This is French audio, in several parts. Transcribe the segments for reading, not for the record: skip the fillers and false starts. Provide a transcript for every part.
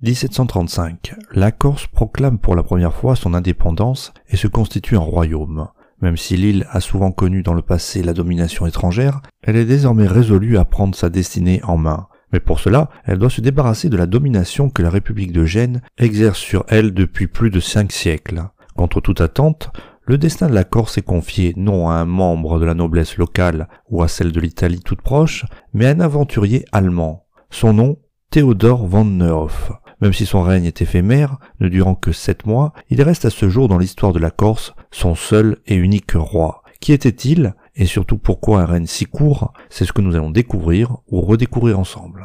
1735. La Corse proclame pour la première fois son indépendance et se constitue un royaume. Même si l'île a souvent connu dans le passé la domination étrangère, elle est désormais résolue à prendre sa destinée en main. Mais pour cela, elle doit se débarrasser de la domination que la République de Gênes exerce sur elle depuis plus de 5 siècles. Contre toute attente, le destin de la Corse est confié non à un membre de la noblesse locale ou à celle de l'Italie toute proche, mais à un aventurier allemand. Son nom, Théodore von Nehoff. Même si son règne est éphémère, ne durant que 7 mois, il reste à ce jour dans l'histoire de la Corse son seul et unique roi. Qui était-il, et surtout pourquoi un règne si court? C'est ce que nous allons découvrir ou redécouvrir ensemble.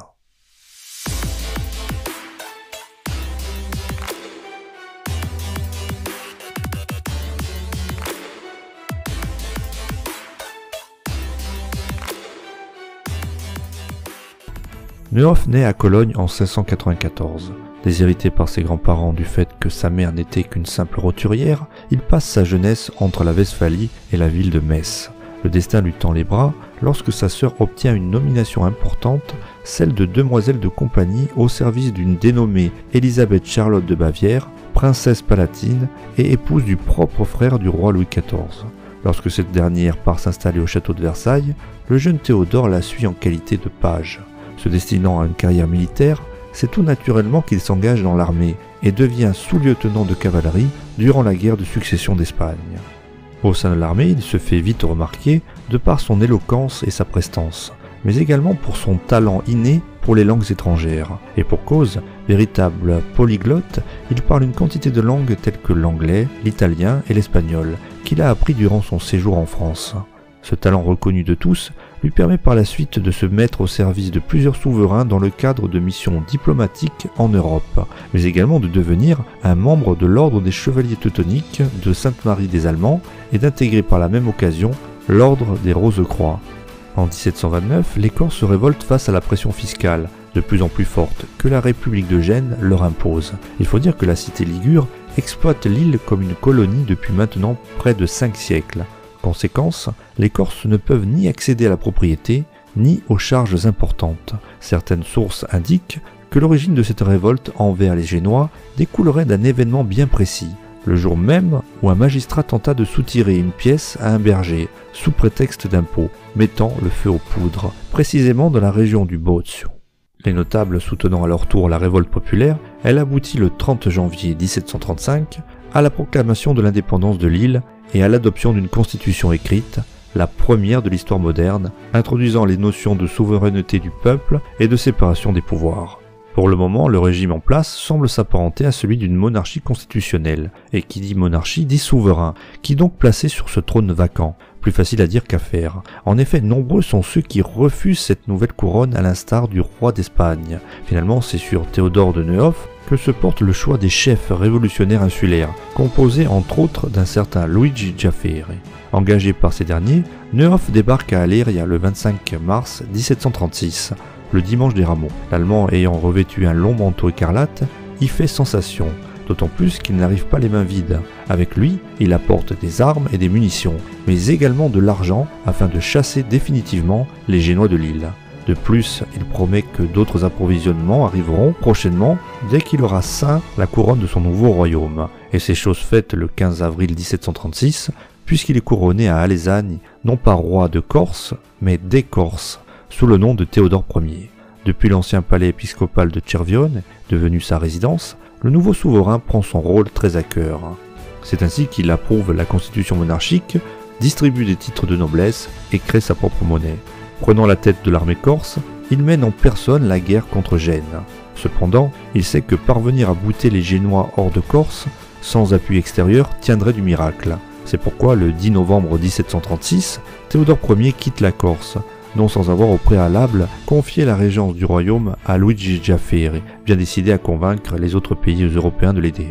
Nehoff naît à Cologne en 1694. Déshérité par ses grands-parents du fait que sa mère n'était qu'une simple roturière, il passe sa jeunesse entre la Westphalie et la ville de Metz. Le destin lui tend les bras lorsque sa sœur obtient une nomination importante, celle de demoiselle de compagnie au service d'une dénommée Élisabeth Charlotte de Bavière, princesse palatine et épouse du propre frère du roi Louis XIV. Lorsque cette dernière part s'installer au château de Versailles, le jeune Théodore la suit en qualité de page. Se destinant à une carrière militaire, c'est tout naturellement qu'il s'engage dans l'armée et devient sous-lieutenant de cavalerie durant la guerre de succession d'Espagne. Au sein de l'armée, il se fait vite remarquer de par son éloquence et sa prestance, mais également pour son talent inné pour les langues étrangères. Et pour cause, véritable polyglotte, il parle une quantité de langues telles que l'anglais, l'italien et l'espagnol, qu'il a appris durant son séjour en France. Ce talent reconnu de tous lui permet par la suite de se mettre au service de plusieurs souverains dans le cadre de missions diplomatiques en Europe, mais également de devenir un membre de l'ordre des Chevaliers Teutoniques de Sainte-Marie des Allemands et d'intégrer par la même occasion l'ordre des Rose-Croix. En 1729, les Corses se révoltent face à la pression fiscale, de plus en plus forte, que la République de Gênes leur impose. Il faut dire que la cité ligure exploite l'île comme une colonie depuis maintenant près de 5 siècles. Conséquence, les Corses ne peuvent ni accéder à la propriété, ni aux charges importantes. Certaines sources indiquent que l'origine de cette révolte envers les Génois découlerait d'un événement bien précis, le jour même où un magistrat tenta de soutirer une pièce à un berger, sous prétexte d'impôt, mettant le feu aux poudres, précisément dans la région du Bozio. Les notables soutenant à leur tour la révolte populaire, elle aboutit le 30 janvier 1735 à la proclamation de l'indépendance de l'île et à l'adoption d'une constitution écrite, la première de l'histoire moderne, introduisant les notions de souveraineté du peuple et de séparation des pouvoirs. Pour le moment, le régime en place semble s'apparenter à celui d'une monarchie constitutionnelle, et qui dit monarchie dit souverain, qui donc placé sur ce trône vacant, plus facile à dire qu'à faire. En effet, nombreux sont ceux qui refusent cette nouvelle couronne à l'instar du roi d'Espagne. Finalement, c'est sur Théodore de Nehoff que se porte le choix des chefs révolutionnaires insulaires, composé entre autres d'un certain Luigi Giaffieri. Engagé par ces derniers, Nehoff débarque à Aléria le 25 mars 1736, le dimanche des Rameaux. L'Allemand ayant revêtu un long manteau écarlate, y fait sensation, d'autant plus qu'il n'arrive pas les mains vides. Avec lui, il apporte des armes et des munitions, mais également de l'argent afin de chasser définitivement les Génois de l'île. De plus, il promet que d'autres approvisionnements arriveront prochainement dès qu'il aura ceint la couronne de son nouveau royaume. Et c'est chose faite le 15 avril 1736, puisqu'il est couronné à Alezane, non pas roi de Corse, mais des Corses, sous le nom de Théodore Ier. Depuis l'ancien palais épiscopal de Cervione, devenu sa résidence, le nouveau souverain prend son rôle très à cœur. C'est ainsi qu'il approuve la constitution monarchique, distribue des titres de noblesse et crée sa propre monnaie. Prenant la tête de l'armée corse, il mène en personne la guerre contre Gênes. Cependant, il sait que parvenir à bouter les Génois hors de Corse, sans appui extérieur, tiendrait du miracle. C'est pourquoi le 10 novembre 1736, Théodore Ier quitte la Corse, non sans avoir au préalable confié la régence du royaume à Luigi Giaffieri, bien décidé à convaincre les autres pays européens de l'aider.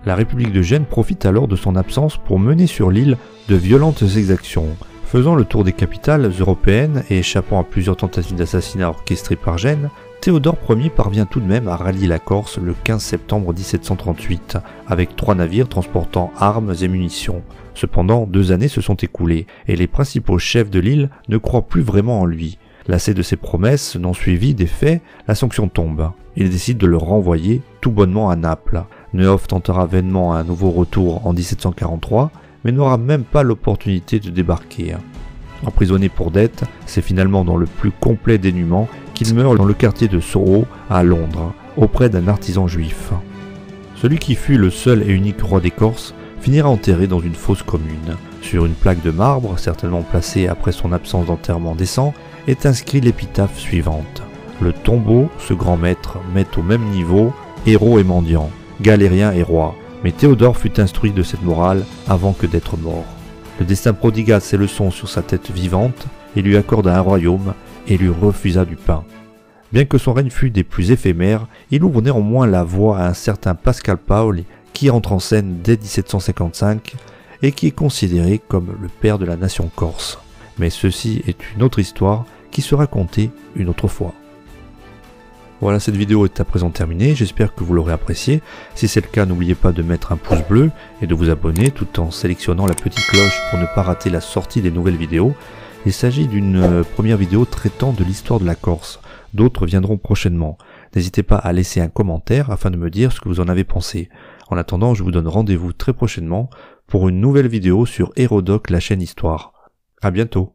La République de Gênes profite alors de son absence pour mener sur l'île de violentes exactions. Faisant le tour des capitales européennes et échappant à plusieurs tentatives d'assassinat orchestrées par Gênes, Théodore Ier parvient tout de même à rallier la Corse le 15 septembre 1738, avec 3 navires transportant armes et munitions. Cependant, 2 années se sont écoulées, et les principaux chefs de l'île ne croient plus vraiment en lui. Lassé de ses promesses non suivies des faits, la sanction tombe. Il décide de le renvoyer tout bonnement à Naples. Nehoff tentera vainement un nouveau retour en 1743, mais n'aura même pas l'opportunité de débarquer. Emprisonné pour dette, c'est finalement dans le plus complet dénuement qu'il meurt dans le quartier de Soho à Londres, auprès d'un artisan juif. Celui qui fut le seul et unique roi des Corses finira enterré dans une fosse commune. Sur une plaque de marbre, certainement placée après son absence d'enterrement décent, est inscrit l'épitaphe suivante. Le tombeau, ce grand maître, met au même niveau héros et mendiants, galériens et rois, mais Théodore fut instruit de cette morale avant que d'être mort. Le destin prodigua ses leçons sur sa tête vivante, et lui accorda un royaume, et lui refusa du pain. Bien que son règne fût des plus éphémères, il ouvre néanmoins la voie à un certain Pascal Paoli, qui entre en scène dès 1755, et qui est considéré comme le père de la nation corse. Mais ceci est une autre histoire qui sera contée une autre fois. Voilà, cette vidéo est à présent terminée, j'espère que vous l'aurez appréciée. Si c'est le cas, n'oubliez pas de mettre un pouce bleu et de vous abonner tout en sélectionnant la petite cloche pour ne pas rater la sortie des nouvelles vidéos. Il s'agit d'une première vidéo traitant de l'histoire de la Corse. D'autres viendront prochainement. N'hésitez pas à laisser un commentaire afin de me dire ce que vous en avez pensé. En attendant, je vous donne rendez-vous très prochainement pour une nouvelle vidéo sur Hérodoc, la chaîne Histoire. À bientôt.